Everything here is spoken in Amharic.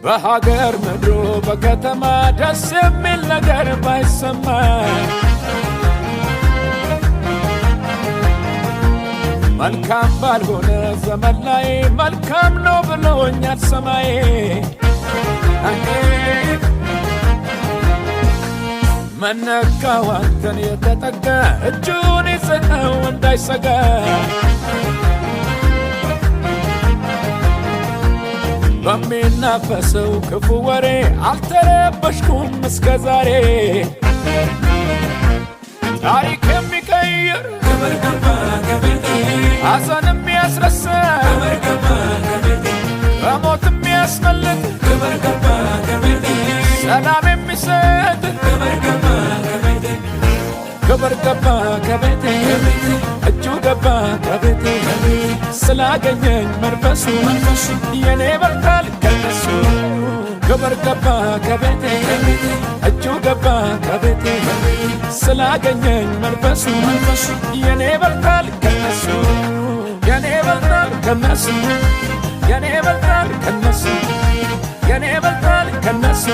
በሀገር ምድሩ በከተማ ደስ የሚል ነገር ባይሰማ መልካም ባልሆነ ዘመን ላይ መልካም ነው ብሎኛል ሰማይ መነካው አንተን የተጠጋ እጁን ይዘኸው እንዳይሰጋ በሚናፈሰው ክፉ ወሬ አልተረበሽኩም እስከ ዛሬ ታሪክ የሚቀይር ክብር ገባ ከቤቴ ሐዘን የሚያስረሳ ክብር ገባ ከቤቴ በሞት የሚያስመልጥ ክብር ገባ ከቤቴ ሰላም የሚሰጥ ክብር ገባ ከቤቴ ክብር ገባ ከቤቴ እጁ ገባ ከቤቴ ስላገኘኝ መንፈሱ የኔ በርካል ከነሱ ክብር ገባ ከቤቴ እጁ ገባ ከቤቴ ስላገኘኝ መንፈሱ የኔ በርካል ከነሱ የኔ በርካል ከነሱ የኔ በርካል ከነሱ የኔ በርካል ከነሱ